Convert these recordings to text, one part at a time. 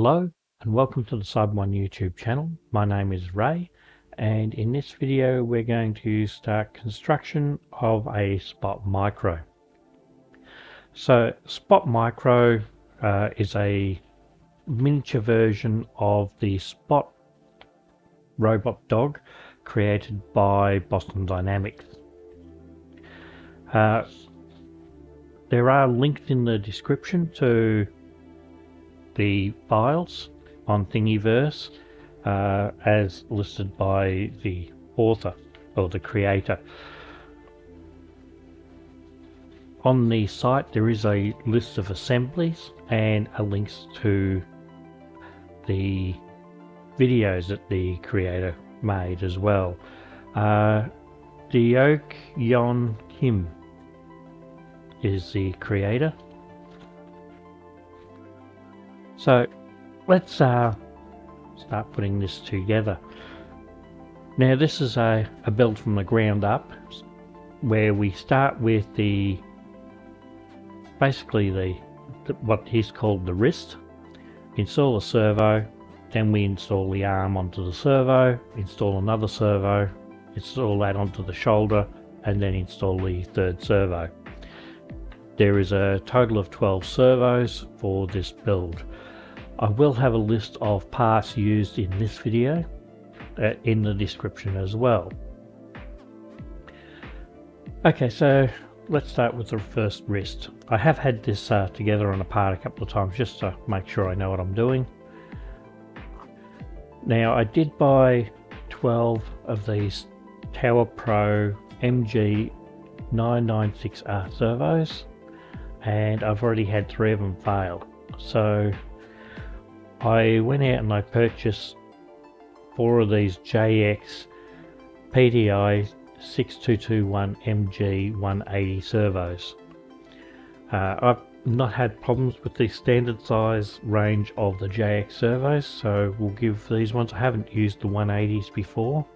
Hello and welcome to the Sub1 YouTube channel. My name is Ray, and in this video we're going to start construction of a SpotMicro. So SpotMicro is a miniature version of the Spot robot dog created by Boston Dynamics. There are links in the description to the files on Thingiverse as listed by the author or the creator. On the site there is a list of assemblies and a links to the videos that the creator made as well. Deok Yon Kim is the creator. So let's start putting this together. Now this is a build from the ground up, where we start with basically what is called the wrist, install a servo, then we install the arm onto the servo, install another servo, install that onto the shoulder, and then install the third servo. There is a total of 12 servos for this build. I will have a list of parts used in this video in the description as well. Okay, so let's start with the first wrist. I have had this together on a part a couple of times just to make sure I know what I'm doing. Now I did buy 12 of these Tower Pro MG996R servos, and I've already had 3 of them fail. So I went out and I purchased 4 of these JX PTI 6221 MG180 servos. I've not had problems with the standard size range of the JX servos, so we'll give these ones. I haven't used the 180s before.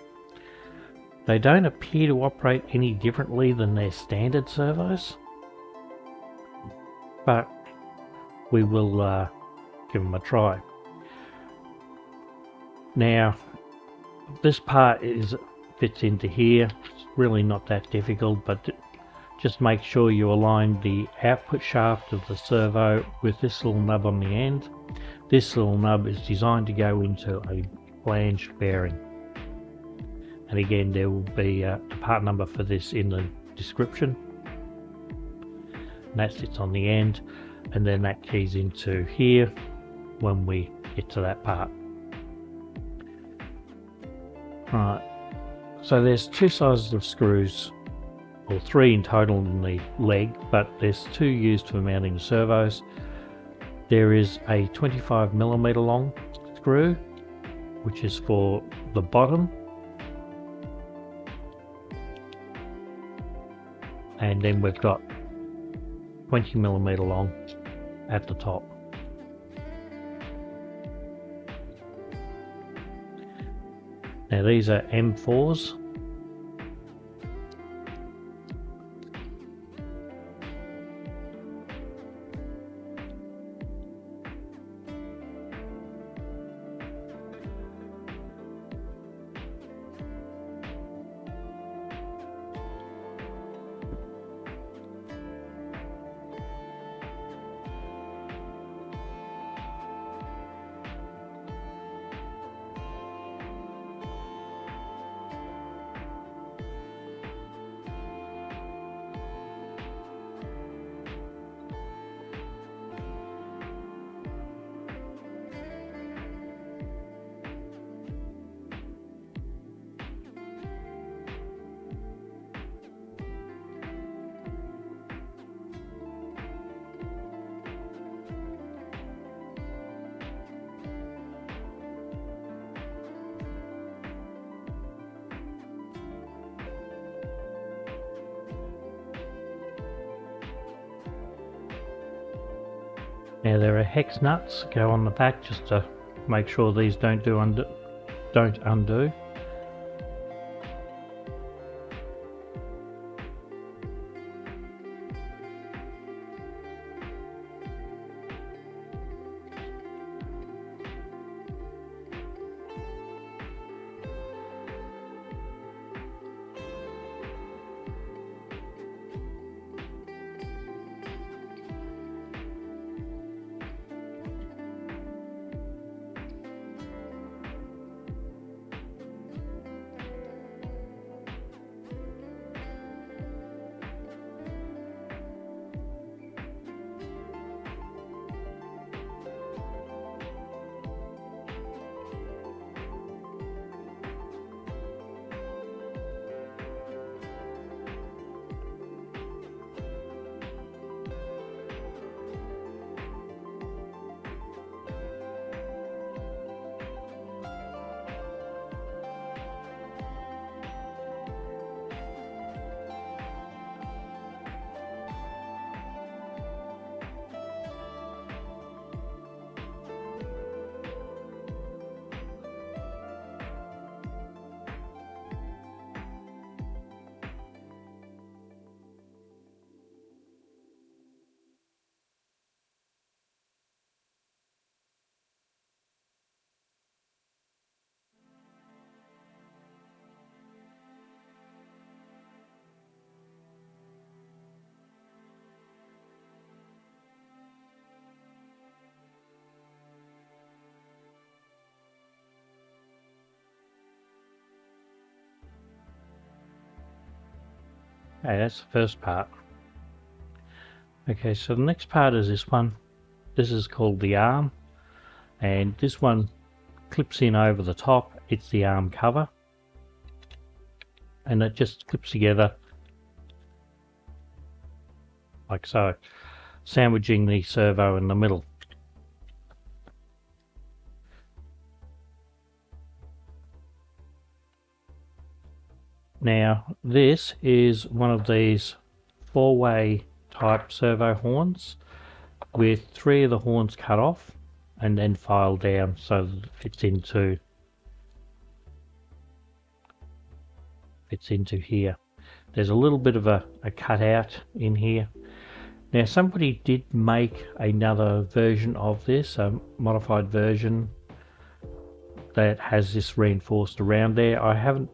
They don't appear to operate any differently than their standard servos, but we will give them a try. Now this part fits into here. It's really not that difficult, but just make sure you align the output shaft of the servo with this little nub on the end. This little nub is designed to go into a flanged bearing, and again there will be a part number for this in the description. And that sits on the end, and then that keys into here when we get to that part. Right, so there's 2 sizes of screws, or 3 in total in the leg, but there's 2 used for mounting the servos. There is a 25mm long screw, which is for the bottom, and then we've got 20mm long at the top. Now these are M4s. Now there are hex nuts go on the back just to make sure these don't undo. Okay, that's the first part. Okay, so the next part is this one. This is called the arm, and this one clips in over the top. It's the arm cover, and it just clips together like so, sandwiching the servo in the middle. Now this is one of these 4-way type servo horns with 3 of the horns cut off and then filed down so that it fits into here. There's a little bit of a cutout in here. Now somebody did make another version of this, a modified version that has this reinforced around there. I haven't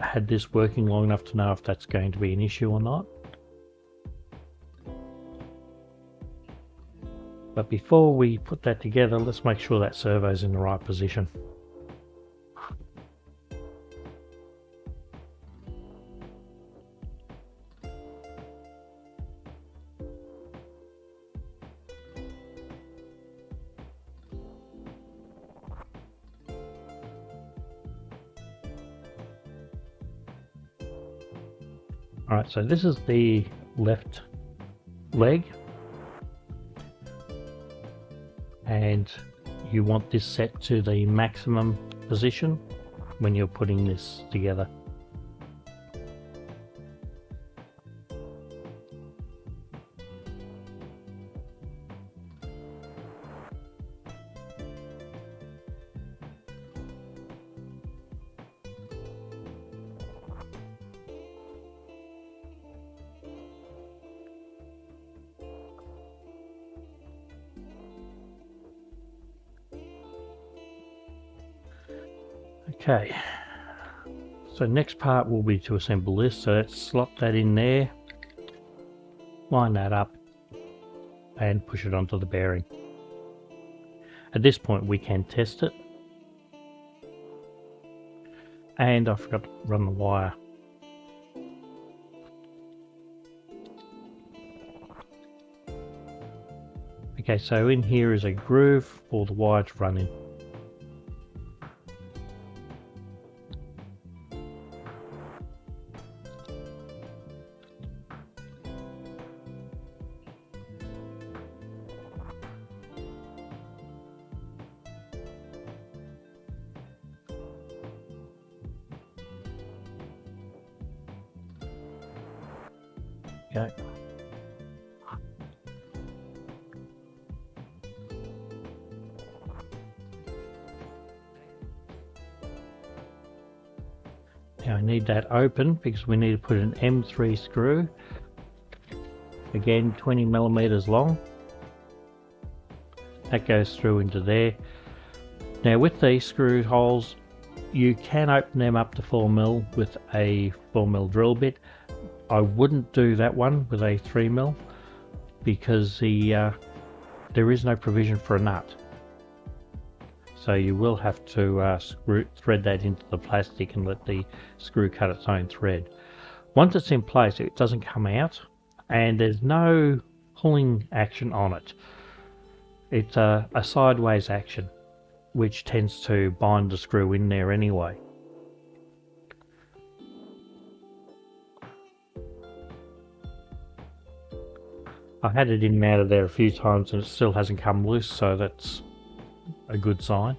had this working long enough to know if that's going to be an issue or not. But before we put that together, let's make sure that servo's in the right position. Alright, so this is the left leg, and you want this set to the maximum position when you're putting this together. Okay, so next part will be to assemble this, so let's slot that in there, line that up and push it onto the bearing. At this point we can test it, and I forgot to run the wire. Okay, so in here is a groove for the wire to run in. Okay. Now I need that open because we need to put an M3 screw, again 20 millimeters long. That goes through into there. Now with these screw holes, you can open them up to 4mm with a 4mm drill bit. I wouldn't do that one with a 3mm because there is no provision for a nut. So you will have to thread that into the plastic and let the screw cut its own thread. Once it's in place, it doesn't come out, and there's no pulling action on it. It's a sideways action, which tends to bind the screw in there anyway. I've had it in and out of there a few times and it still hasn't come loose, so that's a good sign.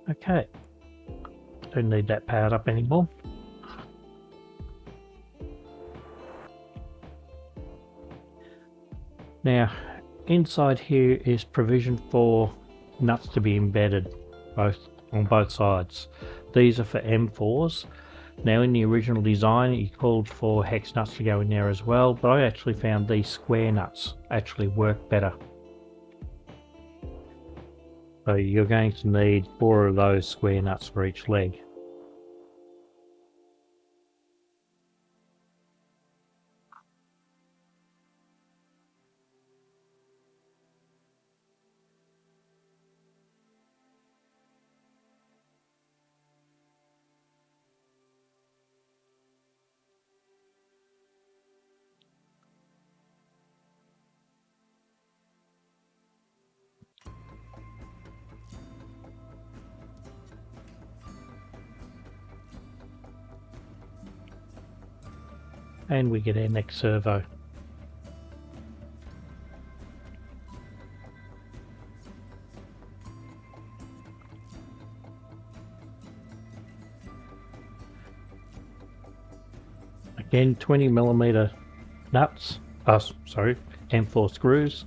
Okay, don't need that powered up anymore. Now, inside here is provision for nuts to be embedded on both sides. These are for M4s. Now in the original design it called for hex nuts to go in there as well, but I actually found these square nuts actually work better. So you're going to need 4 of those square nuts for each leg. and we get our next servo. Again, 20mm nuts, sorry, M4 screws.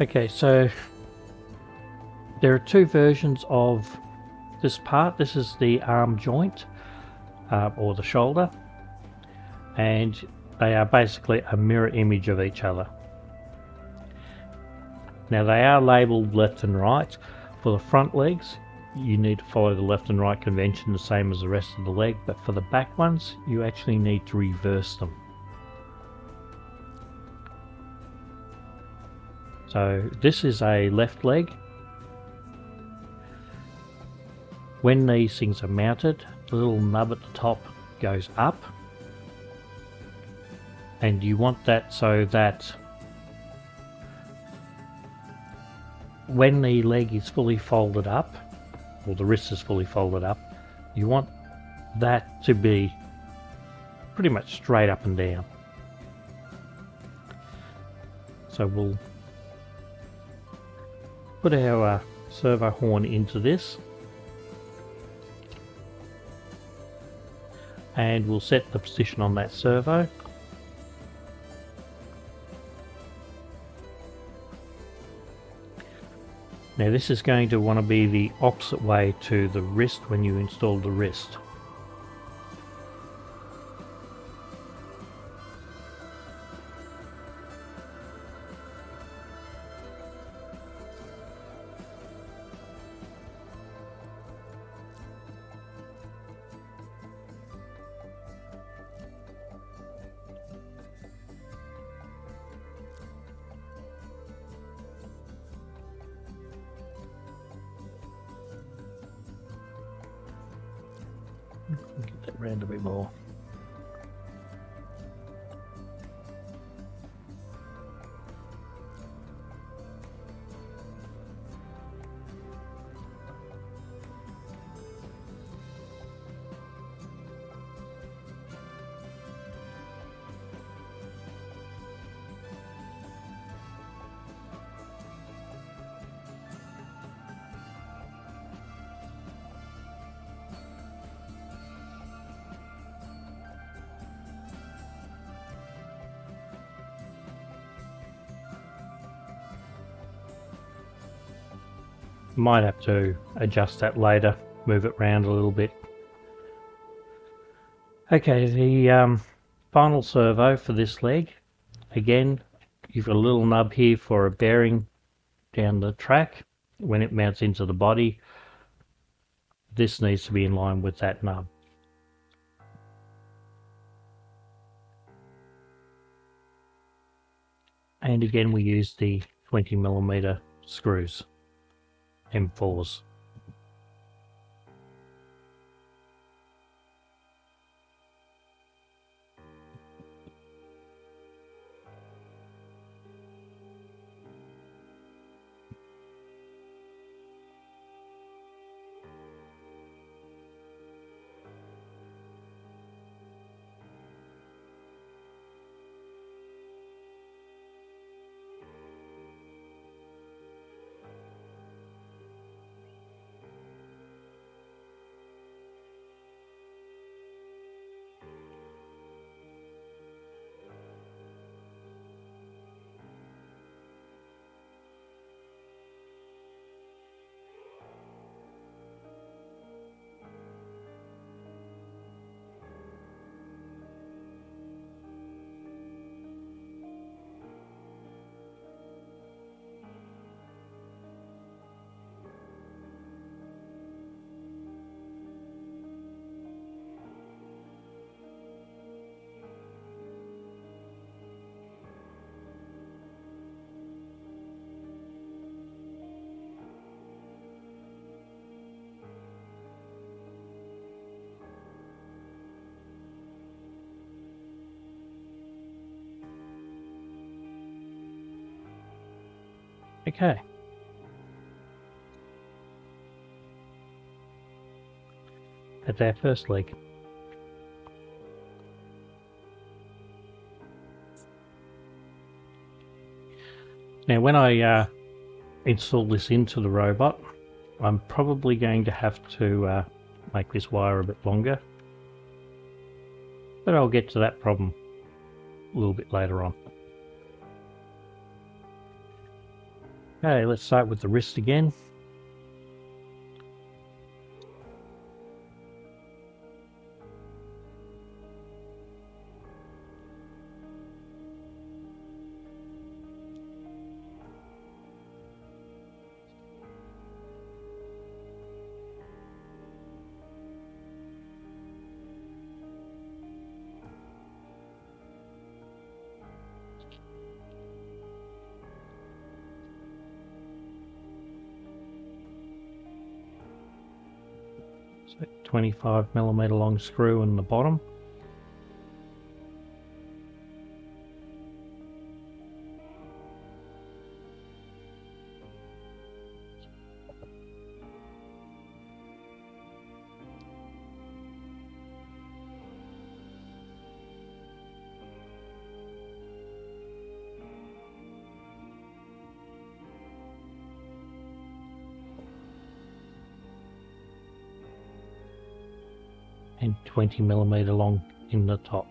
Okay, so there are two versions of this part. This is the arm joint, or the shoulder, and they are basically a mirror image of each other. Now they are labelled left and right. For the front legs, you need to follow the left and right convention the same as the rest of the leg, but for the back ones, you actually need to reverse them. So this is a left leg. When these things are mounted, the little nub at the top goes up, and you want that so that when the leg is fully folded up, or the wrist is fully folded up, you want that to be pretty much straight up and down. So we'll put our servo horn into this, and we'll set the position on that servo. Now this is going to want to be the opposite way to the wrist when you install the wrist. Get that round a bit more. Might have to adjust that later, move it around a little bit. Okay, the final servo for this leg. Again, you've got a little nub here for a bearing down the track. When it mounts into the body, this needs to be in line with that nub. And again, we use the 20mm screws, M4s. Okay. That's our first leak. Now when I install this into the robot, I'm probably going to have to make this wire a bit longer, but I'll get to that problem a little bit later on. Okay, let's start with the wrist again. So 25mm long screw in the bottom. And 20mm long in the top.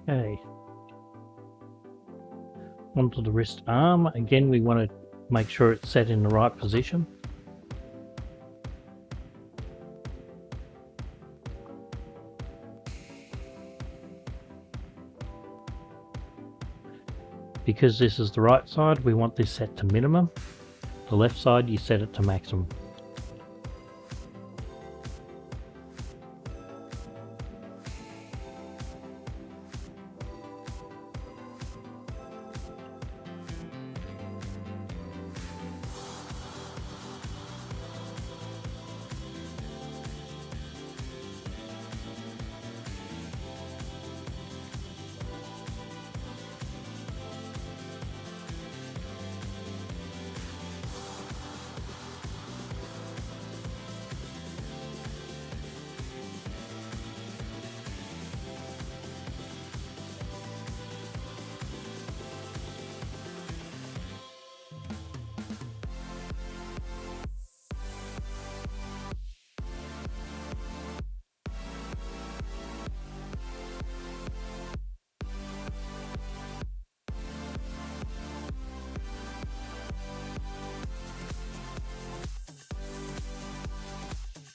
Okay. Onto the wrist arm. Again, we want to make sure it's set in the right position. Because this is the right side, we want this set to minimum. The left side, you set it to maximum.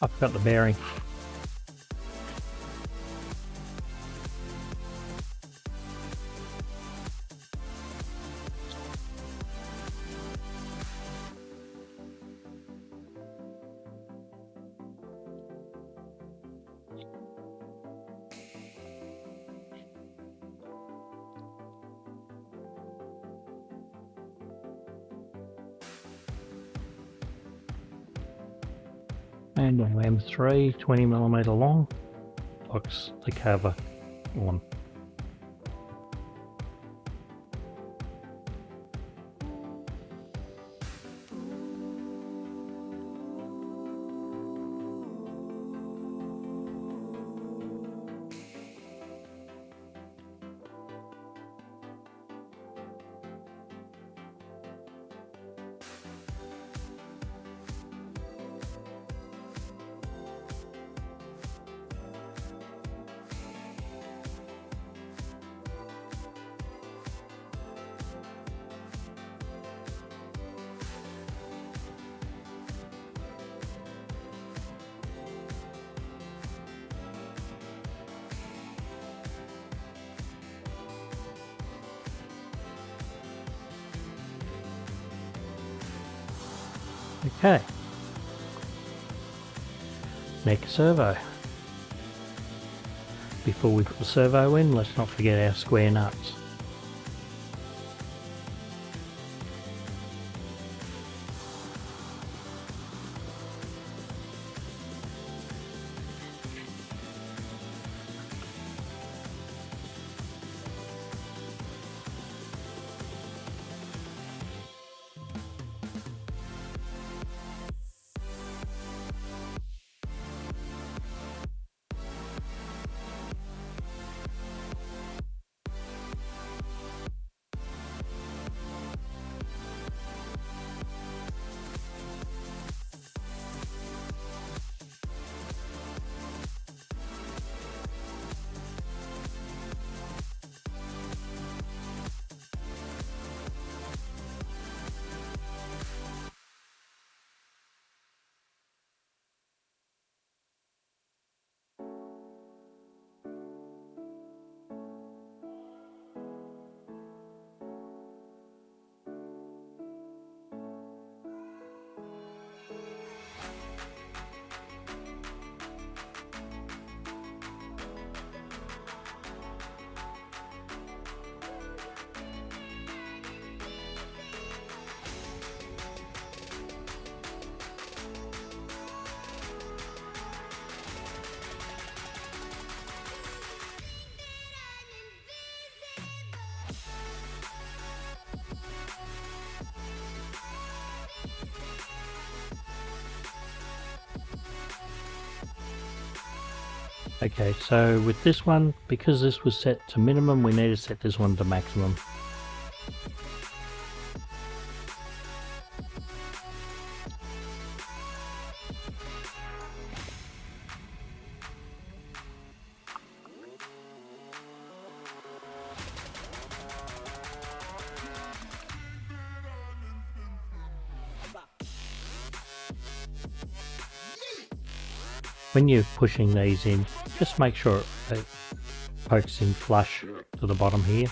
I forgot the bearing. And an M3 20mm long locks the cover on. Okay, next servo. Before we put the servo in, let's not forget our square nuts. Okay, so with this one, because this was set to minimum, we need to set this one to maximum. When you're pushing these in, just make sure it pokes in flush to the bottom here.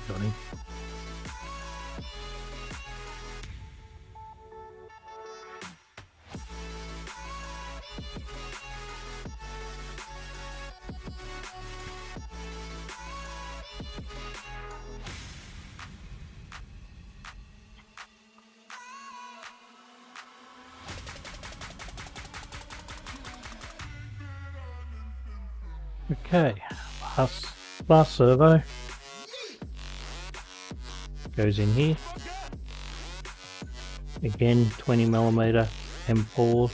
Got him. Okay, last servo goes in here. Again, 20mm M4.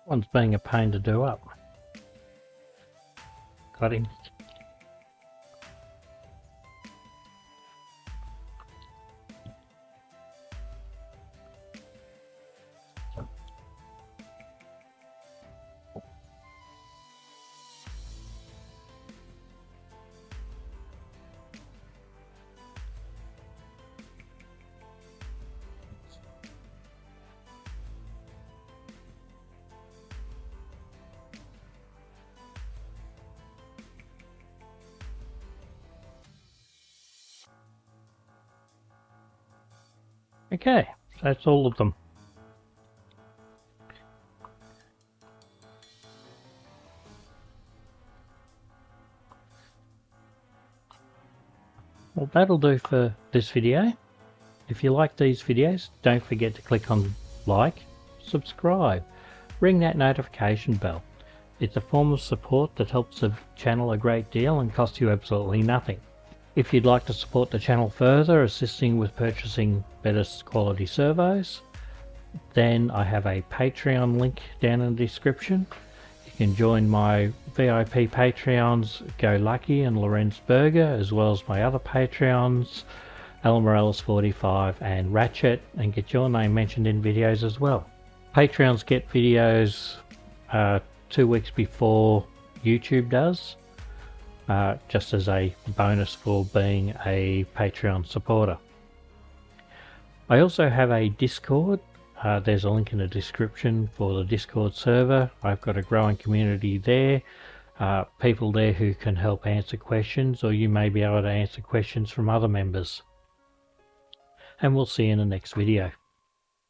One's being a pain to do up. Got him. Okay, so that's all of them. Well, that'll do for this video. If you like these videos, don't forget to click on like, subscribe, ring that notification bell. It's a form of support that helps the channel a great deal and costs you absolutely nothing. If you'd like to support the channel further, assisting with purchasing better quality servos, then I have a Patreon link down in the description. You can join my VIP Patreons, Go Lucky and Lorenz Berger, as well as my other Patreons, Alan Morales 45 and Ratchet, and get your name mentioned in videos as well. Patreons get videos 2 weeks before YouTube does, just as a bonus for being a Patreon supporter. I also have a Discord. There's a link in the description for the Discord server. I've got a growing community there, people there who can help answer questions, or you may be able to answer questions from other members. And we'll see you in the next video.